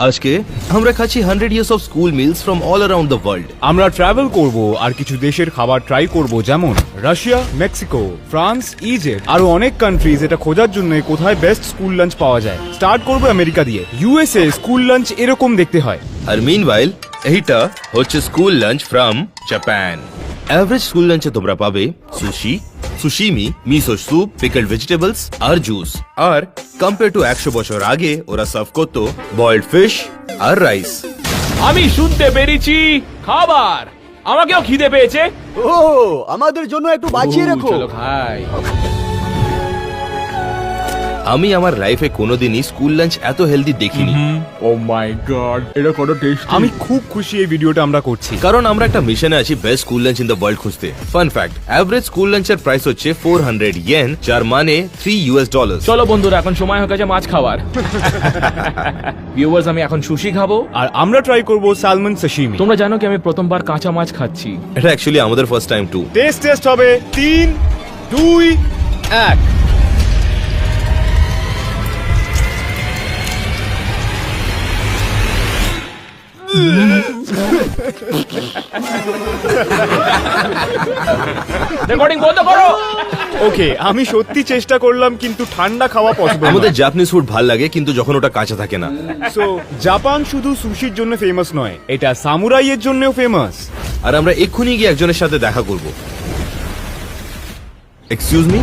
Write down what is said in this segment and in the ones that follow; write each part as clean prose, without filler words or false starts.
আজকে আমরা খাচ্ছি 100 years of school meals from all around the world. আমরা ট্রাভেল করব আর কিছু দেশের খাবার ট্রাই করব, যেমন রাশিয়া, মেক্সিকো, ফ্রান্স, ইজিপ্ট, আরো অনেক কান্ট্রিজ। এটা খোঁজার জন্য কোথায় বেস্ট স্কুল লাঞ্চ পাওয়া যায়। স্টার্ট করব আমেরিকা দিয়ে। ইউএসএ স্কুল লাঞ্চ এরকম দেখতে হয়। আর meanwhile এইটা হচ্ছে school lunch from Japan. Average school লাঞ্চে তোমরা পাবে sushi, sashimi, miso soup, pickled vegetables আর জুস। আর কম্পেয়ার টু 100 বছর আগে ওরা সার্ভ করতো বয়েলড ফিশ আর রাইস। আমি শুনতে পেরেছি খাবার। আমাকেও খিদে পেয়েছে। ও আমাদের জন্য একটু বাঁচিয়ে রাখো। চলো খাই। আমি আমার লাইফে কোনোদিনই স্কুল লাঞ্চ এত হেলদি দেখিনি। ও মাই গড, এটা কত টেস্টি। আমি খুব খুশি এই ভিডিওটা আমরা করছি, কারণ আমরা একটা মিশনে আছি best school lunch in the world খুঁজতে। ফান ফ্যাক্ট, এভারেজ স্কুল লাঞ্চের প্রাইস হচ্ছে 400 ইয়েন, যার মানে $3। চলো বন্ধুরা, এখন সময় হয়ে গেছে মাছ খাওয়ার। ভিউয়ার্স, আমি এখন সুশি খাবো। আর আমরা ট্রাই করব সালমন সাশিমি। তোমরা জানো কি আমি প্রথমবার কাঁচা মাছ খাচ্ছি। এটা অ্যাকচুয়ালি আমাদের ফার্স্ট টাইম টু। টেস্ট হবে 3, 2, 1। রেকর্ডিং বন্ধ করো। ওকে, আমি সত্যি চেষ্টা করলাম, কিন্তু ঠান্ডা খাওয়া পসিবল। আমাদের জাপানিজ ফুড ভাল লাগে, কিন্তু যখন ওটা কাঁচা থাকে না। সো জাপান শুধু সুশির জন্য ফেমাস নয়, এটা সামুরাইয়ের জন্যও ফেমাস। আর আমরা এক্ষুনি গিয়ে একজনের সাথে দেখা করব। এক্সকিউজ মি,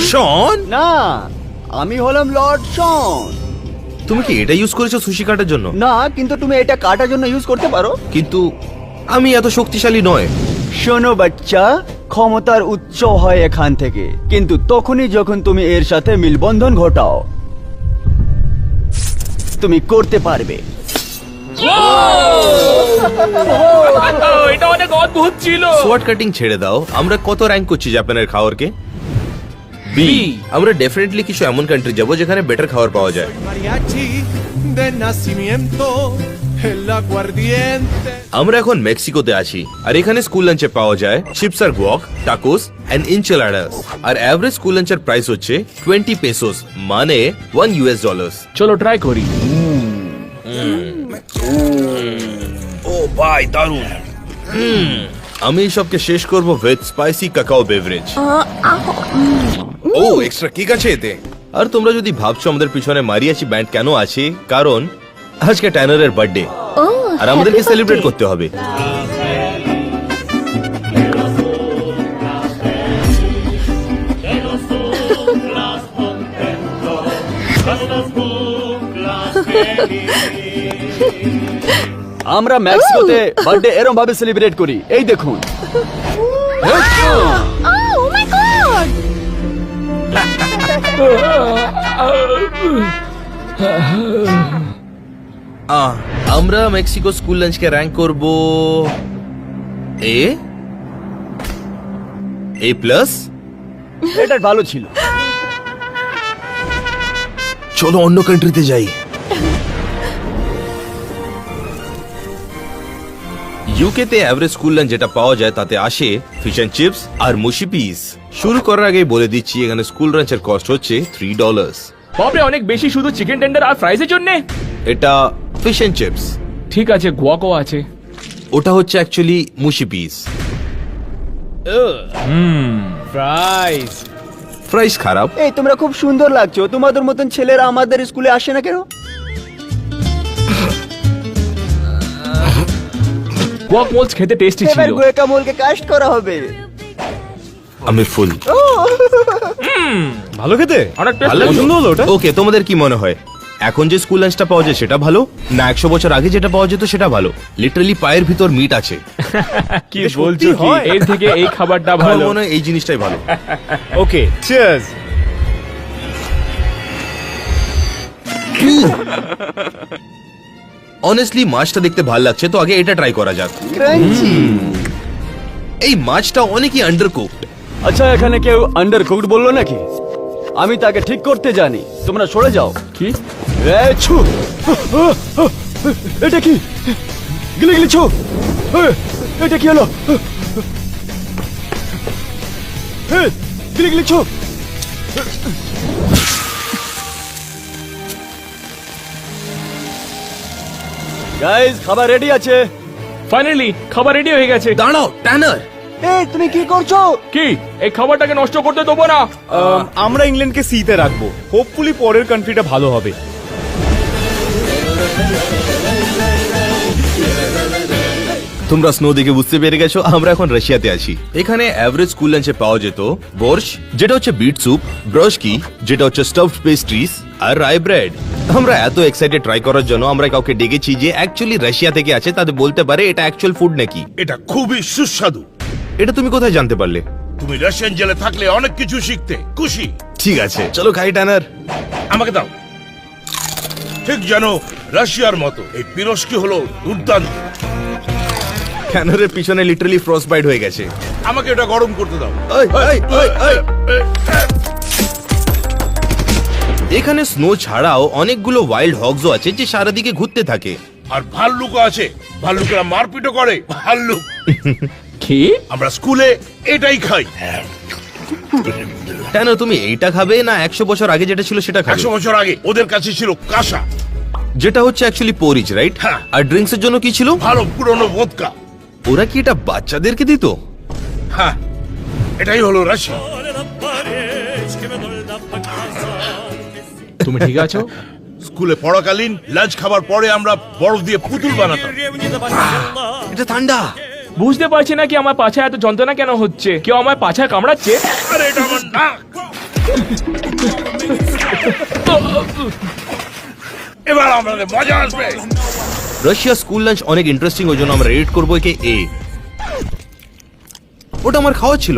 শন? না, আমি হলাম লর্ড শন। তুমি কি এটা ইউজ করেছো সুশি কাটার জন্য? না, কিন্তু তুমি এটা কাটার জন্য ইউজ করতে পারো। কিন্তু আমি এত শক্তিশালী নয়। শোনো বাচ্চা, ক্ষমতার উৎস হয় এখান থেকে, কিন্তু তখনই যখন তুমি এর সাথে মিলবন্ধন ঘটাও। তুমি করতে পারবে। এটা অনেক অদ্ভুত ছিল। সোয়ার্ড কাটিং ছেড়ে দাও, আমরা কত র্যাঙ্ক করছি জাপানের খাবারকে? বি। আমরা ডেফিনেটলি কিছু এমন কান্ট্রি যাব যেখানে বেটার খাবার পাওয়া যায়। mariachi de nacimiento, el aguardiente. আমরা এখন মেক্সিকোতে আছি, আর এখানে স্কুল লাঞ্চে পাওয়া যায় চিপস আর গুয়াক, টাকোস এন্ড ইনচেলাডাস। আর এভারেজ স্কুল লাঞ্চের প্রাইস হচ্ছে 20 পেসোস, মানে $1। চলো ট্রাই করি। ও ভাই, দারুণ। আমি সবকে শেষ করব উইথ স্পাইসি কাকাও বেভারেজ। ও এক্সট্রা কিক আছে এতে। আর তোমরা যদি ভাবছো আমাদের পিছনে মারিয়াচি ব্যান্ড কেন আছে, কারণ আজকে ট্যানারের বার্থডে, আর আমাদেরকে সেলিব্রেট করতে হবে। আমরা মেক্সিকোতে বার্থডে এরকম ভাবে সেলিব্রেট করি। এই দেখুন। Oh my god! আমরা মেক্সিকো স্কুল লাঞ্চকে র্যাঙ্ক করব A+। এটা ভালো ছিল। চলো অন্য কান্ট্রিতে যাই। ইউকেতে এভারেজ স্কুল লাঞ্চ যেটা পাওয়া যায় তাতে আসে ফিশ এন্ড চিপস আর মুশি পিস। শুরু করার আগে বলে দিচ্ছি, এখানে স্কুল লাঞ্চের কস্ট হচ্ছে $3। বাপরে, অনেক বেশি শুধু চিকেন টেন্ডার আর ফ্রাইজের জন্য। এটা ফিশ এন্ড চিপস। ঠিক আছে, গুয়াকও আছে। ওটা হচ্ছে অ্যাকচুয়ালি মুশি পিস। ফ্রাইস। ফ্রাইস খারাপ। এই তোমরা খুব সুন্দর লাগছো। তোমাদের মতন ছেলেরা আমাদের স্কুলে আসে না কেন? গুয়াক মোলস খেতে টেস্টি এবার ছিল। গুয়াকামোলকে কাস্ট করা হবে। আমি ফুল। ভালো খেতে। অনেক ভালো টেস্টি। পছন্দ হলো ওটা। ওকে, তোমাদের কি মনে হয় এখন যে স্কুল লাঞ্চটা পাওয়া যায় সেটা ভালো, না 100 বছর আগে যেটা পাওয়া যেত সেটা ভালো? লিটারালি পায়ের ভিতর মিট আছে। কি এটা বলছো সত্যি কি? হয়? এর থেকে এই খাবারটা আমার ভালো। মনে হয় এই জিনিসটাই ভালো। ওকে, চিয়ার্স। অনেস্টলি মাছটা দেখতে ভালো লাগছে, তো আগে এটা ট্রাই করা যাক। ক্রাঞ্চি। এই মাছটা অনেকই আন্ডারকুকড। আচ্ছা, এখানে কেউ আন্ডার কুকড বললো নাকি? আমি তাকে ঠিক করতে জানি। তোমরা সরে যাও। কি? এই ছু। এটা কি? গিলে গিলে ছু। এটা কি হলো? গিলে গিলে ছু। গাইস খাবার রেডি আছে। ফাইনালি খাবার রেডি হয়ে গেছে। দাঁড়াও ট্যানার, এই তুমি কি করছো? কি এই খাবারটাকে নষ্ট করতে দেবো না? আমরা ইংল্যান্ডকে সিতে রাখবো, হোপফুলি পরের কান্ট্রিটা ভালো হবে। তোমরা স্নো দেখে বুঝতে পেরে গেছো আমরা এখন রাশিয়াতে আছি। এখানে অ্যাভারেজ স্কুল লাঞ্চে পাওয়া যেত বোর্শ, যেটা হচ্ছে বিট স্যুপ, ব্রশকি, যেটা হচ্ছে স্টাফড পেস্ট্রিজ, আর রাই ব্রেড। আমরা এত এক্সাইটেড ট্রাই করার জন্য আমরা কাউকে ডেকেছি যে অ্যাকচুয়ালি রাশিয়া থেকে আছে, তাদের বলতে পারে এটা অ্যাকচুয়াল ফুড নাকি। এটা খুবই সুস্বাদু। এটা তুমি কোথায় জানতে পারলে? তুমি রাশিয়ান জেলে থাকলে অনেক কিছু শিখতে খুশি। ঠিক আছে চলো খাই ট্যানার। আমাকে দাও। ঠিক জানো রাশিয়ার মতো এই পিরোস্কি হলো দুর্দান্ত। ট্যানারের পিছনে লিটারালি ফ্রস্ট বাইট হয়ে গেছে। আমাকে এটা গরম করতে দাও। ওই, ওই, ওই, ওই। এখানে স্নো ছাড়াও অনেকগুলো ওয়াইল্ড হগসও আছে যে সারাদিকে ঘুরতে থাকে। আর ভাল্লুকও আছে, ভাল্লুকেরা মারপিটও করে। ভাল্লুক কি? আমরা স্কুলে এটাই খাই। কেন তুমি এইটা খাবে না 100 বছর আগে যেটা ছিল সেটা খাবে? 100 বছর আগে ওদের কাছে ছিল কাঁসা, যেটা হচ্ছে অ্যাকচুয়ালি পোরিজ, রাইট? হ্যাঁ। আর ড্রিঙ্কস এর জন্য কি ছিল? ভালো পুরনো ভোদকা। ওরা কি এটা বাচ্চাদেরকে দিত? হ্যাঁ, এটাই হলো রাশিয়া। তুমি ঠিক আছো? স্কুলে পড়াকালীন লাঞ্চ খাবার পরে আমরা বরফ দিয়ে পুতুল বানাতাম। এটা ঠান্ডা। বুঝতে পারছি না কি আমার পাছায় এত যন্ত্রণা কেন হচ্ছে। কেউ আমার পাছা কামড়াচ্ছে? আরে এটা আমার নাক। এবার আমাদের মজা আসবে। রাশিয়া স্কুল লাঞ্চ অনেক ইন্টারেস্টিং, ওই জন্য আমরা রেট করবো একে এ। ওটা আমার খাওয়া ছিল।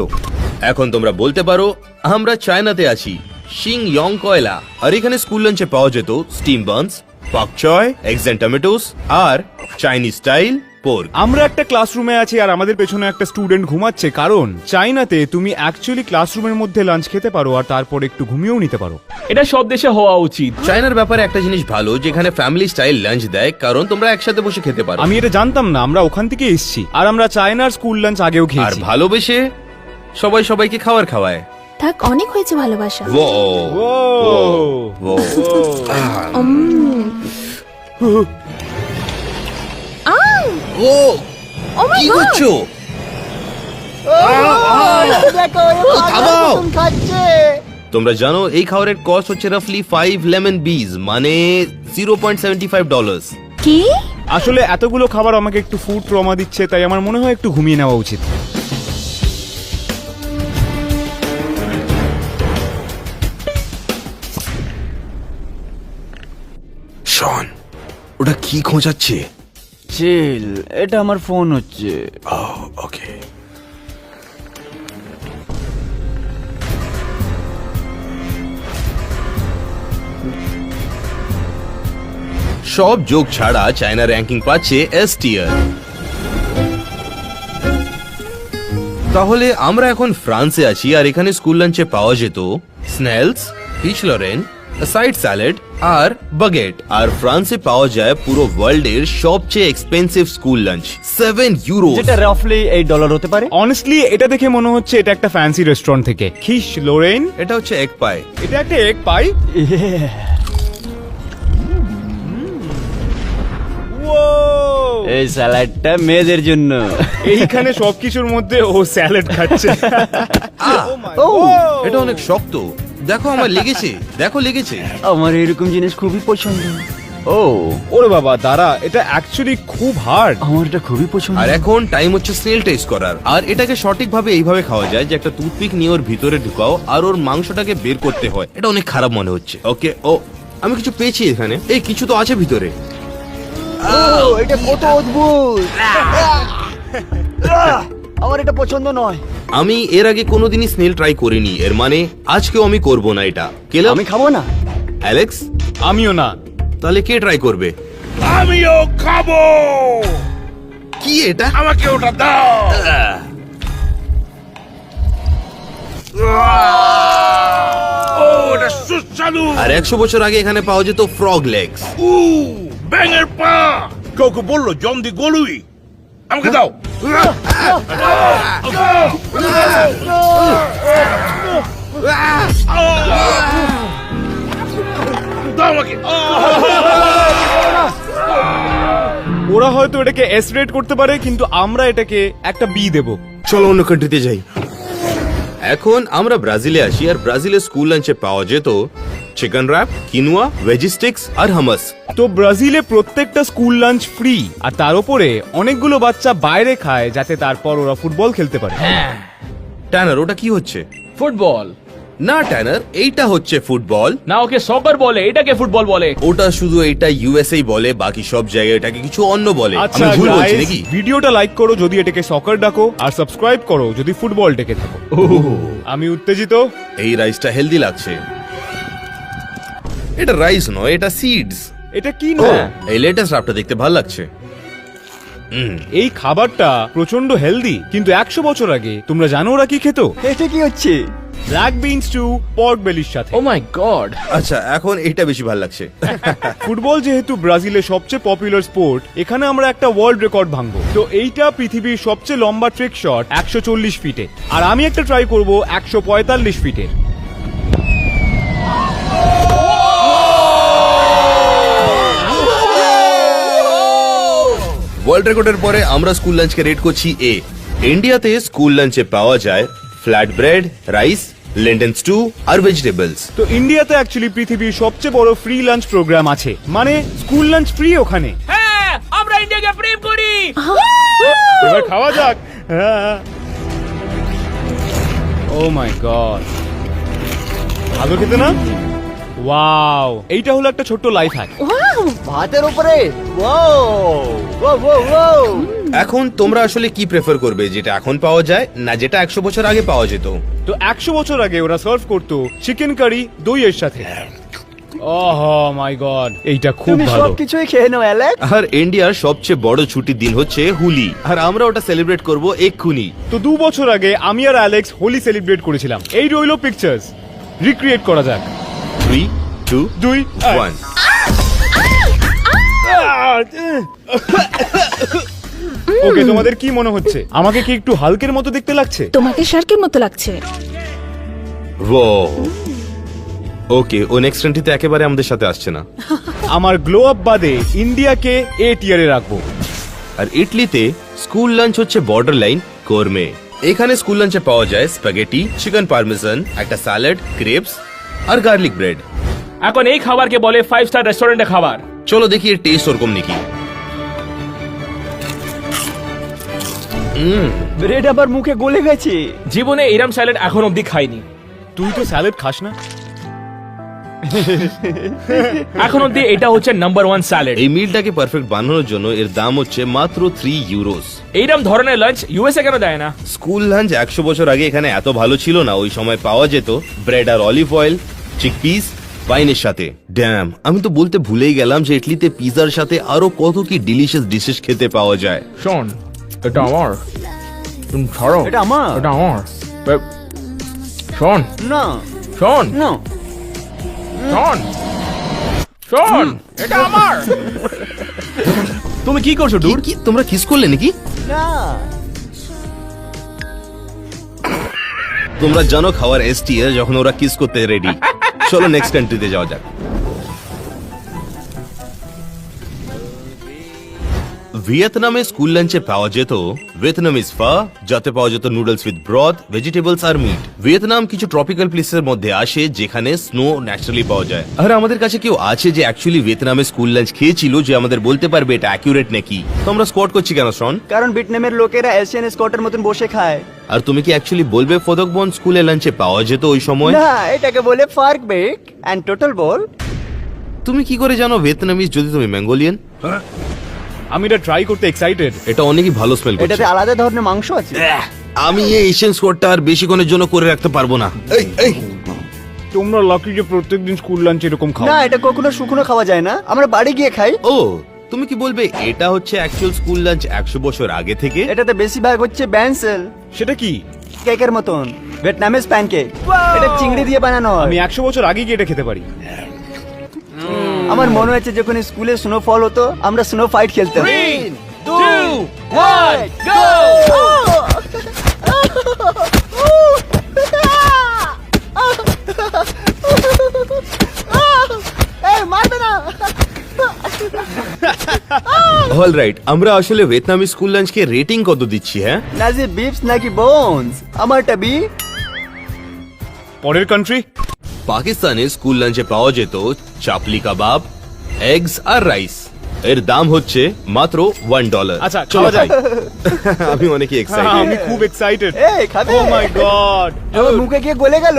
এখন তোমরা বলতে পারো আমরা চায়নাতে আছি, শিং ইয়ং কয়লা। আর এখানে স্কুল লাঞ্চে পাওয়া যেত steam buns, pak choi, eggs and tomatoes, আর চাইনিজ স্টাইল পোর্ক। আমরা একটা ক্লাসরুমে আছি আর আমাদের পেছনে একটা স্টুডেন্ট ঘুমাচ্ছে, কারণ চাইনাতে তুমি অ্যাকচুয়ালি ক্লাসরুমের মধ্যে লাঞ্চ খেতে পারো আর তারপর একটু ঘুমিয়েও নিতে পারো। এটা সব দেশে হওয়া উচিত। চায়নার ব্যাপারে একটা জিনিস ভালো, যেখানে ফ্যামিলি স্টাইল লাঞ্চ দেয়, কারণ তোমরা একসাথে বসে খেতে পারো। আমি এটা জানতাম না, আমরা ওখান থেকে এসেছি আর আমরা চায়নার স্কুল লাঞ্চ আগেও আর খেয়েছি। ভালোবেসে সবাই সবাইকে খাবার খাওয়ায়। থাক, অনেক হয়েছে ভালোবাসা। ও ও ও মাই কি গড, করছো? থামাও। তোমরা জানো এই খাবারের কস্ট হচ্ছে রাফলি 5 লেমন বিজ, মানে $0.75। কি? আসলে এতগুলো খাবার আমাকে একটু ফুড ট্রমা দিচ্ছে, তাই আমার মনে হয় একটু ঘুমিয়ে নেওয়া উচিত। শন, ওটা কি খোঁজাচ্ছে? চিল, এটা আমার ফোন হচ্ছে। ওকে। সব যোগ ছাড়া চায়না র্যাঙ্কিং পাচ্ছে এস টিয়ার। তাহলে আমরা এখন ফ্রান্সে আছি আর এখানে স্কুল লাঞ্চে পাওয়া যেত স্নেলস, ফিশ লরেন, সাইড স্যালাড আর বাগেট। আর ফ্রান্সে পাওয়া যায় পুরো ওয়ার্ল্ডের সবচেয়ে এক্সপেন্সিভ স্কুল লাঞ্চ, €7। যেটা রাফলি $8 হতে পারে। অনেস্টলি এটা দেখে মনে হচ্ছে এটা একটা ফ্যান্সি রেস্টুরেন্ট থেকে। খিশ লোরেন, এটা হচ্ছে এগ পাই। এটা একটা এগ পাই। এই স্যালাডটা মেয়েদের জন্য। এইখানে সবকিছুর মধ্যে ও স্যালাড খাচ্ছে। এটা অনেক শক্ত। দেখো আমার লেগেছে, দেখো লেগেছে। আমার এরকম জিনিস খুবই পছন্দ। ও ওরে বাবা, দাঁড়া, এটা অ্যাকচুয়ালি খুব হার্ড। আমার এটা খুবই পছন্দ। আর এখন টাইম হচ্ছে স্নেল টেস্ট করার। আর এটাকে সঠিকভাবে এইভাবে খাওয়া যায় যে একটা টুথপিক নিয়ে ওর ভিতরে ঢুকাও আর ওর মাংসটাকে বের করতে হয়। এটা অনেক খারাপ মনে হচ্ছে। ওকে, ও আমি কিছু পেয়েছি এখানে। এই কিছু তো আছে ভিতরে। এটা কত অদ্ভুত। আমার এটা পছন্দ নয়। আমি এর আগে কোনোদিনই স্নেল ট্রাই করিনি, এর মানে আজকেও আমি করব না এটা। কেলা আমি খাবো না। অ্যালেক্স, আমিও না। তাহলে কে ট্রাই করবে? আমিও খাবো। কি এটা? আমাকে ওটা দাও। ও এটা সুস্বাদু। আর 100 বছর আগে এখানে পাওয়া যেত ফ্রগ লেগস। ব্যাঙের পা। কাউকে বললো জন্দি গলুই। আমাকে দাও। দাও আমাকে। ওরা হয়তো এটাকে এস রেট করতে পারে, কিন্তু আমরা এটাকে একটা বি দেব। চলো অন্য কান্ট্রিতে যাই। এখন আমরা ব্রাজিলে আসি, আর ব্রাজিলের স্কুল লাঞ্চে পাওয়া যেত chicken wrap, quinoa, veggie sticks আর হামাস। তো ব্রাজিলে প্রত্যেকটা স্কুল লাঞ্চ ফ্রি, আর তার উপরে অনেকগুলো বাচ্চা বাইরে খায় যাতে তারপর ওরা ফুটবল খেলতে পারে। ট্যানার, ওটা কি হচ্ছে? ফুটবল না ট্যানার, এইটা হচ্ছে ফুটবল। না, ওকে সকার বলে, এটাকে ফুটবল বলে। ওটা শুধু এটা ইউএসএ বলে, বাকি সব জায়গায় এটাকে কিছু অন্য বলে। আচ্ছা আমি ভুল বলছি guys, নাকি? ভিডিওটা লাইক করো যদি এটাকে সকার ডাকো, আর সাবস্ক্রাইব করো যদি ফুটবল ডেকে থাকো। আমি উত্তেজিত। এই রাইসটা হেলদি লাগছে। এটা রাইস নয়, এটা সিডস। এটা কি না? এই লেটেস্ট রাপটা দেখতে ভালো লাগছে। এই খাবারটা প্রচন্ড হেলদি, কিন্তু 100 বছর আগে তোমরা জানো ওরা কি খেত? এটা কি হচ্ছে? ব্ল্যাক বিনস টু পর্ক বেলির সাথে। ও মাই গড। আচ্ছা, এখন এটা বেশি ভালো লাগছে। ফুটবল যেহেতু ব্রাজিলের সবচেয়ে পপুলার স্পোর্ট, এখানে আমরা একটা ওয়ার্ল্ড রেকর্ড ভাঙবো। তো এইটা পৃথিবীর সবচেয়ে লম্বা ট্রেক শট 140 ফিটে, আর আমি একটা ট্রাই করব 145 ফিটের। ওয়ার্ল্ড রেকর্ডের পরে আমরা স্কুল লাঞ্চকে রেট করছি এ। ইন্ডিয়াতে স্কুল লাঞ্চে পাওয়া যায় ফ্ল্যাট ব্রেড, রাইস, লেন্টেন স্টু আর ভেজিটেবলস। তো ইন্ডিয়াতে অ্যাকচুয়ালি পৃথিবীর সবচেয়ে বড় ফ্রি লাঞ্চ প্রোগ্রাম আছে, মানে স্কুল লাঞ্চ ফ্রি ওখানে। হ্যাঁ, আমরা ইন্ডিয়াকে প্রেম করি। এবার খাওয়া যাক। ও মাই গড, ভালো খেতে না? ওয়াও, এইটা হলো একটা ছোট্ট লাইফ হ্যাক। ভাতের উপরে ওয়াও ওয়াও ওয়াও ওয়াও। এখন তোমরা আসলে কি প্রেফার করবে, যেটা এখন পাওয়া যায় না যেটা 100 বছর আগে পাওয়া যেত? তো 100 বছর আগে ওরা সার্ভ করতো চিকেন কারি দইয়ের সাথে। ওহ মাই গড, এইটা খুব তুমি ভালো। সবকিছুই খেয়ে নাও অ্যালেক্স। আর ইন্ডিয়ার সবচেয়ে বড় ছুটির দিন হচ্ছে হোলি, আর আমরা ওটা সেলিব্রেট করব এক্ষুনি। তো 2 বছর আগে আমি আর অ্যালেক্স হোলি সেলিব্রেট করেছিলাম। এই রইলো পিকচার্স, রিক্রিয়েট করা যাক। 3, 2, 1। ওকে, তোমাদের কি মনে হচ্ছে? আমাকে কি একটু হালকের মতো দেখতে লাগছে? তোমাকে শার্কের মতো লাগছে। ওকে, ও নেক্সট কান্ট্রিতে একেবারে আমাদের সাথে আসছে না। আমার গ্লো আপ বাদে ইন্ডিয়াকে এ টিয়ারে রাখবো। আর ইটলিতে স্কুল লাঞ্চ হচ্ছে বর্ডার লাইন কোরমে। এখানে স্কুল লাঞ্চে পাওয়া যায় স্প্যাগেটি, চিকেন পারমেসান, একটা স্যালাড, ক্রেপস আর গার্লিক ব্রেড। এখন এই খাবারকে বলে 5 স্টার রেস্টুরেন্টে খাবার। চলো দেখি এর টেস্ট ওরকম নাকি। ব্রেড আবার মুখে গলে গেছে। জীবনে এরম স্যালাড এখন অবধি খাইনি। তুই তো স্যালাড খাস না। এখন অবধি এটা হচ্ছে নাম্বার 1 স্যালাড। এই মিলটাকে পারফেক্ট বানানোর জন্য এর দাম হচ্ছে মাত্র 3 ইউরোস। এইরকম ধরনের লাঞ্চ ইউএসএ কেন দেয় না? স্কুল লাঞ্চ 100 বছর আগে এখানে এত ভালো ছিল না। ওই সময় পাওয়া যেত ব্রেড আর অলিভ অয়েল, চিকপিস, ওয়াইনের সাথে। ড্যাম, আমি তো বলতে ভুলেই গেলাম যে ইটলিতে পিজার সাথে আরো কত কি ডিলিশিয়াস ডিশেস খেতে পাওয়া যায়। শোন, এটা আমার। তুমি ছাড়ো। এটা আমার। এটা আমার। শোন, না শোন, না শোন, শোন, এটা আমার। তুমি কি করছো ডুড? কি তোমরা কিস করলে নাকি? না। তোমরা জানো খাওয়ার এসটিএ যখন ওরা কিস করতে রেডি। চলো নেক্সট কান্ট্রিতে যাওয়া যাক। ভিয়েতনামে স্কুল লাঞ্চে পাওয়া যেত ভিয়েতনামিজ ফা, যাতে পাওয়া যেত নুডলস উইথ ব্রথ, ভেজিটেবলস আর মিট। ভিয়েতনাম কিছু ট্রপিক্যাল প্লেসের মধ্যে আসে যেখানে স্নো ন্যাচারালি পাওয়া যায়। আর আমাদের কাছে কেউ আছে যে অ্যাকচুয়ালি ভিয়েতনামে স্কুল লাঞ্চ খেয়েছিল, যে আমাদের বলতে পারবে এটা অ্যাকুরেট নাকি। তো আমরা স্কোয়াড করছি কেন শন? কারণ ভিয়েতনামের লোকেরা এশিয়ান স্কটের মতন বসে খায়। আর তুমি কি অ্যাকচুয়ালি বলবে ফদকবন স্কুলে লাঞ্চে পাওয়া যেত ওই সময়? না, এটাকে বলে ফার্ক বেক এন্ড টোটাল বল। তুমি কি করে জানো ভিয়েতনামিজ যদি তুমি ম্যাঙ্গোলিয়ান? আমি এটা ট্রাই করতে এক্সাইটেড। এটা অনেকই ভালো স্মেল করছে। এটাতে আলাদা ধরনের মাংস আছে। আমি এই এশিয়ান স্কোয়াডটা আর বেশিক্ষণের জন্য করে রাখতে পারবো না। এই তোমরা লাকি যে প্রত্যেকদিন স্কুল লাঞ্চ এরকম খাও। না, এটা কখনো শুকনো খাওয়া যায় না, আমরা বাড়ি গিয়ে খাই। ও, তুমি কি বলবে এটা হচ্ছে অ্যাকচুয়াল স্কুল লাঞ্চ 100 বছর আগে থেকে? এটাতে বেশিরভাগ হচ্ছে ব্যান্সেল, সেটা কি? কেকের মতন, ভিয়েতনামিজ প্যানকেক। এটা চিংড়ি দিয়ে বানানো হয়। আমি 100 বছর আগে গিয়ে এটা খেতে পারি। আমার মনে হচ্ছে যখন স্কুলে স্নোফল হতো আমরা স্নো ফাইট খেলতাম। 3, 2, 1, go! এই মারবে না। অলরাইট, আমরা আসলে ভিয়েতনামি স্কুল লাঞ্চকে রেটিং কত দিচ্ছি? হ্যাঁ, নাজি বিফস নাকি বোনস? আমারটা বি। পরের কান্ট্রি। পাকিস্তানে স্কুল লাঞ্চে পাওয়া যেত চাপলি কাবাব, এগস আর রাইস। এর দাম হচ্ছে মাত্র $1। আচ্ছা চলো খাওয়া যায়। আমি অনেক এক্সাইটেড। আমি খুব এক্সাইটেড। এই খাবে? ও মাই গড, আমার মুখে গিয়ে গলে গেল।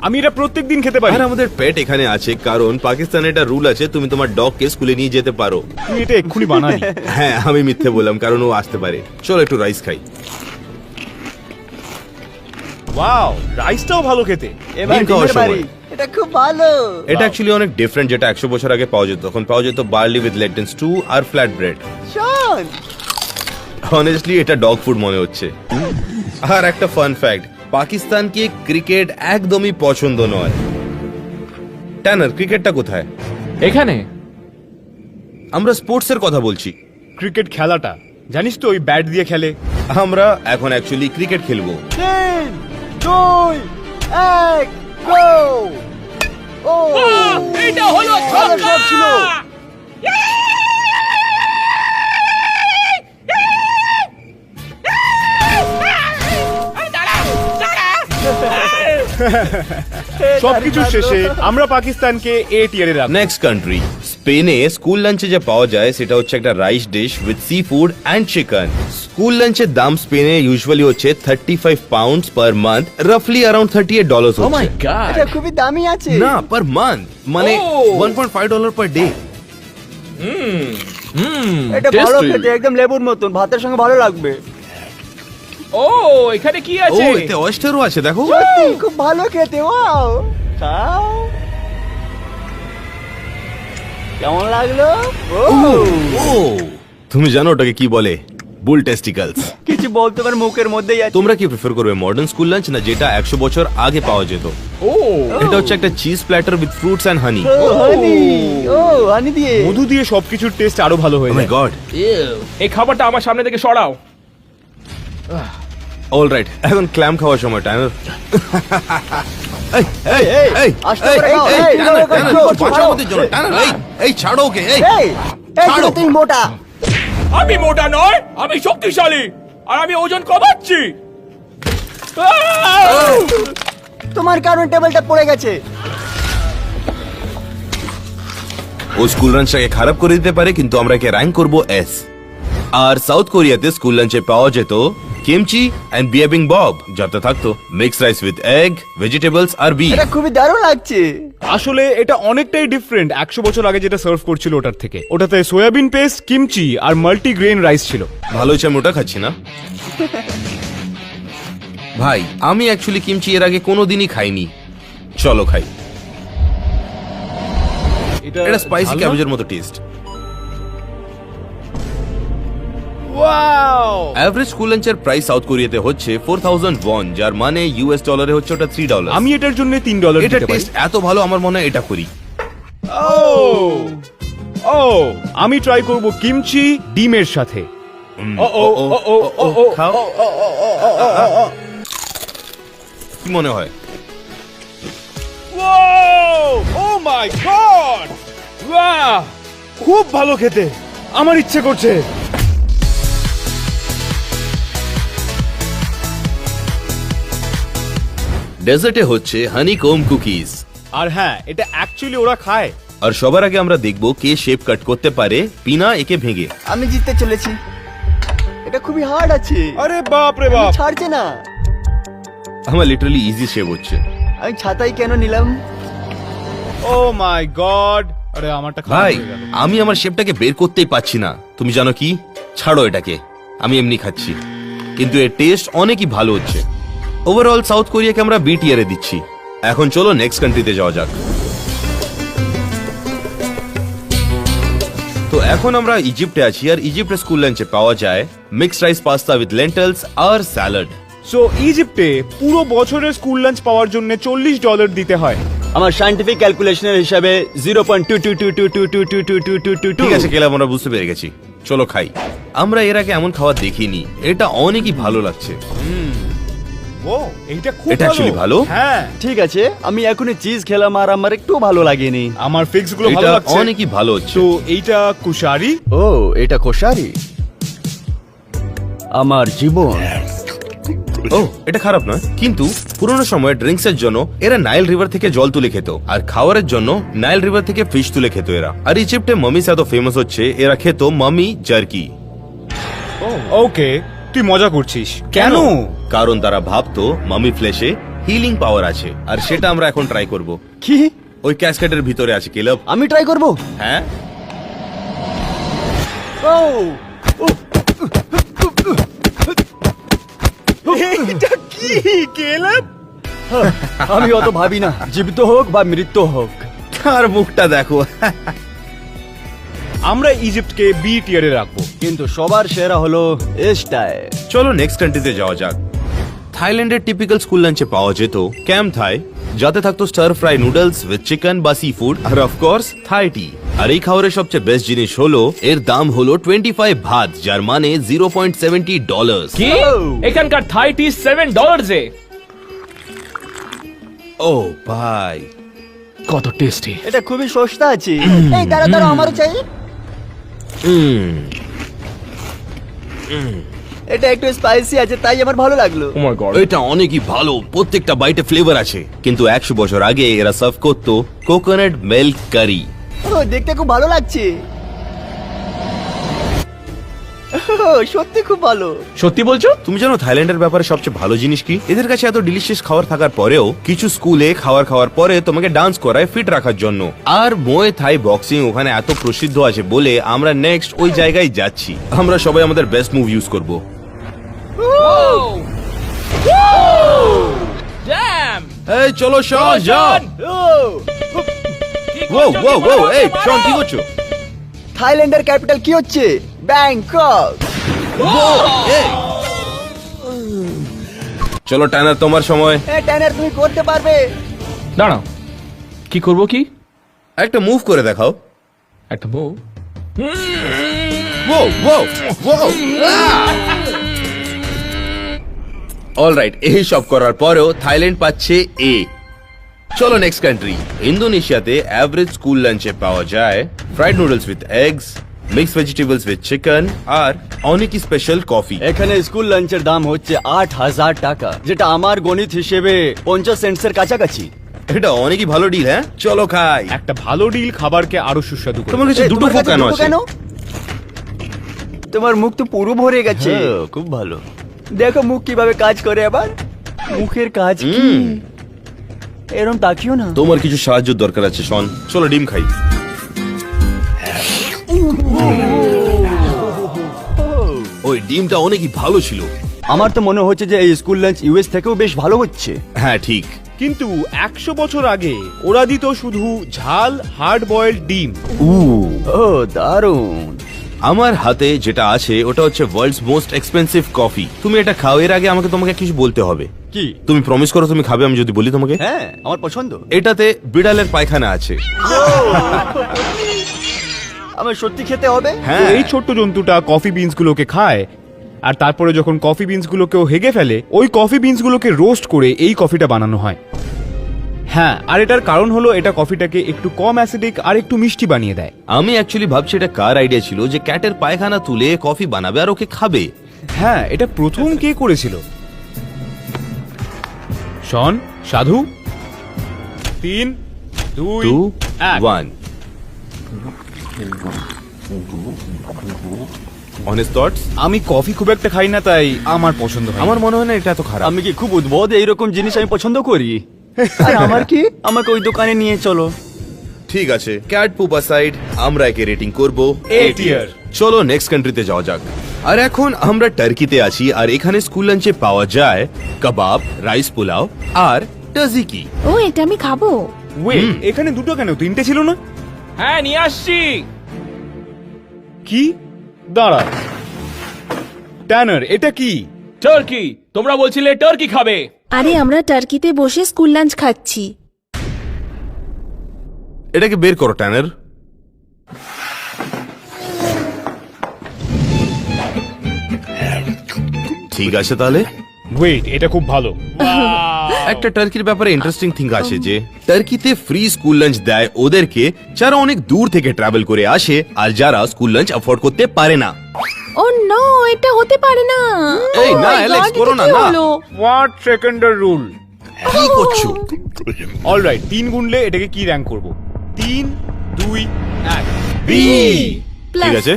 আমি এটা প্রত্যেকদিন খেতে পারি। আর আমাদের পেট এখানে আছে কারণ পাকিস্তানে একটা রুল আছে, তুমি তোমার ডগকে স্কুলে নিয়ে যেতে পারো। তুমি এটা এক্ষুনি বানানি। হ্যাঁ, আমি মিথ্যে বললাম কারণ ও আসতে পারে। চলো একটু রাইস খাই। ওয়াও, রাইসটাও ভালো খেতে। এবার ডিম খাওয়ার ডিমের বাড়ি। সময়। এটা খুব ভালো। এটা অ্যাকচুয়ালি অনেক ডিফারেন্ট, যেটা 100 বছর আগে পাওয়া যেত। তখন পাওয়া যেত বার্লি উইথ লেন্টিল স্টু আর ফ্ল্যাট ব্রেড। শোন, অনেস্টলি এটা ডগ ফুড মনে হচ্ছে। আর একটা ফান ফ্যাক্ট, পাকিস্তানকে ক্রিকেট একদমই পছন্দ নয়। ট্যানার, ক্রিকেটটা কোথায়? এখানে আমরা স্পোর্টসের কথা বলছি। ক্রিকেট খেলাটা জানিস তো, ওই ব্যাট দিয়ে খেলে। আমরা এখন অ্যাকচুয়ালি ক্রিকেট খেলবো। 3, 2, 1, গো! ও, এটা হলো ভালো শট ছিল। সবকিছু শেষে আমরা পাকিস্তানকে এ টিয়ারে রাখবো। নেক্সট কান্ট্রি, স্পেনে স্কুল লাঞ্চে যা পাওয়া যায় সেটা হচ্ছে একটা rice dish with sea food and chicken. School লাঞ্চের দাম স্পেনে ইউজুয়ালি হচ্ছে 35 পাউন্ডস পার মান্থ, রাফলি অ্যারাউন্ড $38 ও মাই হচ্ছে। গড, এটা খুবই দামি আছে। না, পার মান্থ, মানে Oh! $1.5 per day. এটা ভালো tasty. খেতে, একদম লেবুর মতন, ভাতের সঙ্গে ভালো লাগবে। ও এখানে কি ও, আছে? এতে অয়েস্টারও আছে, দেখো। সত্যি খুব ভালো খেতে। ওয়াও, খাও। কেমন লাগলো? ও, তুমি জানো ওটাকে কি বলে? বুল টেস্টিকলস। কিছু বলতে পার, মুখের মধ্যেই আছে। তোমরা কি প্রেফার করবে, মডার্ন স্কুল লাঞ্চ না যেটা 100 বছর আগে পাওয়া যেত? ও এটা হচ্ছে একটা cheese platter with fruits and honey. ও, হানি। ও, হানি দিয়ে। মধু দিয়ে সবকিছুর টেস্ট আরো ভালো হয়ে ও মাই যায়। গড। এই খাবারটা আমার সামনে থেকে সরাও। অলরাইট, এখন ক্ল্যাম খাওয়ার সময়। টাইনার, এই এই এই, এই আস্তে এই, করে খাও, এই, এই, টাইনার, এই, টাইনার, এই, বাঁচাও ছাড়ো। আমাদের জন্য, টাইনার, এই, এই, ছাড়ো ওকে, এই। এই, এই ছাড়ো। তুমি মোটা। আমি মোটা নয়, আমি শক্তিশালী আর আমি ওজন কমাচ্ছি। তোমার কারণ টেবিলটা পড়ে গেছে। ও স্কুল লাঞ্চটাকে খারাপ করে দিতে পারে, কিন্তু আমরা একে র্যাঙ্ক করব এস। আর সাউথ কোরিয়াতে স্কুল লাঞ্চে পাওয়া যেত কিমচি এন্ড বিয়াবিং বব, যাতে থাকতো mix rice with egg, vegetables আর বিফ। এটা খুবই দারুণ লাগছে। আসলে এটা অনেকটাই ডিফারেন্ট 100 বছর আগে যেটা সার্ভ করছিল ওটার থেকে। ওটাতে সয়াবিন পেস্ট, কিমচি আর মাল্টিগ্রেন রাইস ছিল। ভালো হচ্ছে আমি ওটা খাচ্ছি না। ভাই, আমি অ্যাকচুয়ালি কিমচি এর আগে কোনোদিনই খাইনি। চলো খাই। এটা স্পাইসি ক্যাবেজের মতো টেস্ট। ওয়াও, এভারেজ স্কুল লাঞ্চের প্রাইস সাউথ কোরিয়াতে হচ্ছে 4000 ওয়ান, যার মানে US ডলারে হচ্ছে ওটা $3। আমি এটার জন্য $3 এটা দিতে পারি। টেস্ট এত ভালো, আমার মনে হয় এটা করি। ও, আমি ট্রাই করব কিমচি ডিমের সাথে। খাও। কি মনে হয়? ও মাই গড, ওয়াও, খুব ভালো খেতে, আমার ইচ্ছে করছে। ডেজার্টে হচ্ছে হানিকোম কুকিজ। আর হ্যাঁ, এটা অ্যাকচুয়ালি ওরা খায়। আর সবার আগে আমরা দেখব কে শেপ কাট করতে পারে বিনা একে ভেঙে। আমি জিততে চলেছি। এটা খুবই হার্ড আছে। আরে বাপ রে বাপ, ছাড়ছে না। আমার লিটারালি ইজি শেপ হচ্ছে। আমি ছাতাই কেন নিলাম? ও মাই গড, আরে আমারটা খারাপ ভাই, হয়ে গেল। আমি আমার শেপটাকে বের করতেই পাচ্ছি না। তুমি জানো কি, ছাড়ো এটাকে, আমি এমনি খাচ্ছি। কিন্তু এর টেস্ট অনেকই ভালো হচ্ছে। ওভারঅল সাউথ কোরিয়াকে আমরা বি টিয়ারে দিচ্ছি। এখন চলো নেক্সট কান্ট্রিতে যাওয়া যাক। তো এখন আমরা ইজিপ্টে আছি, আর ইজিপ্টের স্কুল লাঞ্চে পাওয়া যায় mixed rice pasta with lentils আর স্যালাড। সো ইজিপ্টে পুরো বছরের স্কুল লাঞ্চ পাওয়ার জন্য $40 দিতে হয়। আমার সায়েন্টিফিক ক্যালকুলেশনের হিসাবে 0.222222222222। ঠিক আছে কেলাম, আমরা বুঝতে পেরে গেছি। চলো খাই। আমরা এর আগে এমন খাবার দেখিনি, এটা অনেকই ভালো লাগছে। ও এইটা খুব এটা actually ভালো? হ্যাঁ ঠিক আছে, আমি এখনই চিজ খেলাম আর আমার একটু ভালো লাগেনি। আমার ফিক্স গুলো ভালো এটা লাগছে অনেকই ভালো হচ্ছে। তো এইটা কুশারি ও এটা কোশারি, আমার জীবন। ও এটা খারাপ নয়, কিন্তু পুরোনো সময় ড্রিঙ্কস এর জন্য এরা নাইল রিভার থেকে জল তুলে খেত, আর খাওয়ারের জন্য নাইল রিভার থেকে ফিশ তুলে খেত এরা। আর ইজিপ্টে মামিস এত ফেমাস হচ্ছে, এরা খেত মামি জার্কি। ওকে তুই মজা করছিস কেন? কারণ তারা ভাবতো মামি ফ্লেশে হিলিং পাওয়ার আছে, আর সেটা আমরা এখন ট্রাই করব। কি? ওই ক্যাসকেটের ভিতরে আছে কেলব। আমি ট্রাই করব? হ্যাঁ ও এটা কি কেলাব? আমি অত ভাবি না, জীবিত হোক বা মৃত্যু হোক। আর মুখটা দেখো। আমরা ইজিপ্টকে বি টিয়ারে রাখবো। কিন্তু সবার সেরা হলো এসটায়। চলো নেক্সট কান্ট্রিতে যাওয়া যাক। থাইল্যান্ডের টিপিক্যাল স্কুল লাঞ্চে পাওয়া যেত ক্যাম থাই, যাতে থাকতো star fry noodles with chicken বা সি ফুড, আর অফকোর্স থাই টি। আর এই খাবারের সবচেয়ে বেস্ট জিনিস হলো এর দাম হলো 25 ভাত, যার মানে $0.70। কি এখানকার থাই টি $7 এ? ও ভাই, কত টেস্টি। এটা খুবই সস্তা আছে। এই দাঁড়া দাঁড়া, আমারও চাই। এটা একটু স্পাইসি আছে, তাই আমার ভালো লাগলো। ও মাই গড। এটা অনেকই ভালো, প্রত্যেকটা বাইটে ফ্লেভার আছে। কিন্তু 100 বছর আগে এরা সার্ভ করতো কোকোনাট মিল্ক কারি। ও দেখতে খুব ভালো লাগছে। সত্যি খুব ভালো। সত্যি বলছো? তুমি জানো থাইল্যান্ডের ব্যাপারে সবচেয়ে ভালো জিনিস কি? এদের কাছে এত ডিলিশিয়াস খাবার থাকার পরেও কিছু স্কুলে খাওয়ার পরে তোমাকে ডান্স করায় ফিট রাখার জন্য। আর মোয়ে থাই বক্সিং ওখানে এত প্রসিদ্ধ আছে বলে আমরা নেক্সট ওই জায়গায় যাচ্ছি। আমরা সবাই আমাদের বেস্ট মুভ ইউজ করব। ড্যাম! এই চলো শন, যাও। ও ও ও এই শন, কি করছো? থাইল্যান্ডের ক্যাপিটাল কি হচ্ছে? ব্যাংকক। এই। চলো ট্যানার, তোমার সময়। ট্যানার তুমি করতে পারবে। দাঁড়াও, কি করব? কি একটা মুভ করে দেখাও। একটা বউ? Whoa, whoa, whoa! অলরাইট, এই সব করার পরেও থাইল্যান্ড পাচ্ছে এ। চলো নেক্সট কান্ট্রি। ইন্দোনেশিয়াতে অ্যাভারেজ স্কুল লাঞ্চে পাওয়া যায় fried noodles with eggs, mixed vegetables with chicken, আর অনেকই স্পেশাল কফি। এখানে স্কুল লাঞ্চের দাম হচ্ছে 8,000 টাকা, যেটা আমার গণিত হিসেবে 50 সেন্টসের কাছাকাছি। এটা অনেকই ভালো ডিল। হ্যাঁ চলো খাই। একটা ভালো ডিল খাবারকে আরো সুস্বাদু করে। তোমার কাছে এই, দুটো তোমার ফোক কাছে কেন দুটো আছে? কেন? তোমার মুখ তো পুরো ভরে গেছে। খুব ভালো। দেখো মুখ কিভাবে কাজ করে আবার। মুখের কাজ কি? এরম তাকিও না। তোমার কিছু সাহায্য দরকার আছে শন, চলো ডিম খাই। ওই ডিমটা অনেকই ভালো ছিল। আমার তো মনে হচ্ছে যে এই স্কুল লাঞ্চ ইউএস থেকেও বেশ ভালো হচ্ছে। হ্যাঁ ঠিক। কিন্তু 100 বছর আগে ওরা দিত শুধু ঝাল হার্ড বয়েলড ডিম। ও দারুণ। আমার হাতে যেটা আছে ওটা হচ্ছে ওয়ার্ল্ডস মোস্ট এক্সপেন্সিভ কফি। তুমি এটা খাও, এর আগে তোমাকে কিছু বলতে হবে। কি? তুমি প্রমিস করো তুমি খাবে আমি যদি বলি তোমাকে? হ্যাঁ, আমার পছন্দ। এটাতে বিড়ালের পায়খানা আছে। আমার সত্যি খেতে হবে? তো হ্যাঁ, এই ছোট্ট জন্তুটা কফি বিনস গুলোকে খায়, আর তারপরে যখন কফি বিনস গুলোকেও হেগে ফেলে, ওই কফি বিনস গুলোকে রোস্ট করে এই কফিটা বানানো হয়। হ্যাঁ, আর এটার কারণ হলো এটা কফিটাকে একটু কম অ্যাসিডিক আর একটু মিষ্টি বানিয়ে দেয়। আমি অ্যাকচুয়ালি ভাবছি এটা কার আইডিয়া ছিল যে ক্যাটের পায়খানা তুলে কফি বানাবে আর ওকে খাবে। হ্যাঁ, এটা প্রথম কে করেছিল? শন, সাধু। 3, 2, 2, 1 1 অনেস্ট থটস। আমি কফি খুব একটা খাই না, তাই আমার পছন্দ হয়। আমার মনে হয় না এটা এত খারাপ। আমি কি খুব উদ্ভট? এইরকম জিনিস আমি পছন্দ করি। আর আমার কি? আমাকে ওই দোকানে নিয়ে চলো। ঠিক আছে, ক্যাট পুপ অ্যাসাইড, আমরা একে রেটিং করব A tier। চলো নেক্সট কান্ট্রিতে যাওয়া যাক। আর এখন আমরা টার্কিতে আছি, আর এখানে স্কুল লাঞ্চে পাওয়া যায় কাবাব, রাইস পোলাও আর টাজিকি। ও এটা আমি খাবো। ওয়েট, এখানে দুটো কেন? 3টে ছিল না? হ্যাঁ, নিয়ে আসছি। কি? দাঁড়া, ট্যানার, এটা কি? টার্কি। তোমরা বলছিলে টার্কি খাবে। আরে আমরা টার্কিতে বসে স্কুল লাঞ্চ খাচ্ছি। এটাকে বের করো ট্যানার। ঠিক আছে তাহলে ওয়েট, এটা খুব ভালো। একটা টার্কির ব্যাপারে ইন্টারেস্টিং থিং আছে যে টার্কিতে ফ্রি স্কুল লাঞ্চ দেয় ওদেরকে যারা অনেক দূর থেকে ট্রাভেল করে আসে আর যারা স্কুল লাঞ্চ অ্যাফোর্ড করতে পারে না। ও নো, এটা হতে পারে না। এই, Oh না, my অ্যালেক্স, God, করো এটা না, কি না। হলো? What সেকেন্ডার rule? কি করছো? অলরাইট, 3 গুনলে এটাকে কি র্যাঙ্ক করব? 3, 2, 1। বি। Plus. ঠিক আছে,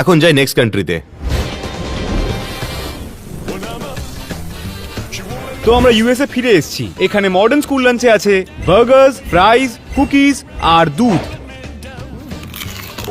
এখন যাই নেক্সট কান্ট্রিতে। তো আমরা ইউএসএ ফিরে এসেছি। এখানে মডার্ন স্কুল লাঞ্চে আছে বার্গার্স, ফ্রাইজ, কুকিজ আর দুধ।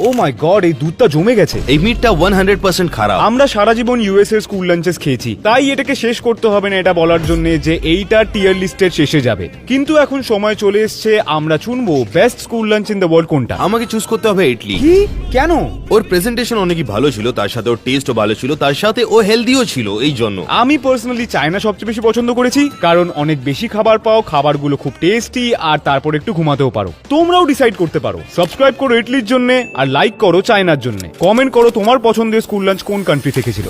ও মাই গড, এই দুধটা জমে গেছে। এই মিটটা 100% খারাপ। আমরা সারা জীবন ইউএসএ স্কুল লাঞ্চেস খেয়েছি, তাই এটাকে শেষ করতে হবে না এটা বলার জন্য যে এইটা টিয়ার লিস্টের শেষে যাবে। কিন্তু এখন সময় চলে এসছে আমরা চুনবো best school lunch in the world কোনটা। আমাকে চুজ করতে হবে ইডলি। কি? কেন? ওর প্রেজেন্টেশন অনেকই ভালো ছিল, তার সাথে ওর টেস্টও ভালো ছিল, তার সাথে ও হেলদিও ছিল, এই জন্য। আমি পার্সোনালি চায়না সবচেয়ে বেশি পছন্দ করেছি, কারণ অনেক বেশি খাবার পাও, খাবারগুলো খুব টেস্টি, আর তারপর একটু ঘুমাতেও পারো। তোমরাও ডিসাইড করতে পারো। সাবস্ক্রাইব করো ইডলির জন্য, আর লাইক করো চায়নার জন্য। কমেন্ট করো তোমার পছন্দের স্কুল লাঞ্চ কোন কান্ট্রি থেকে ছিল।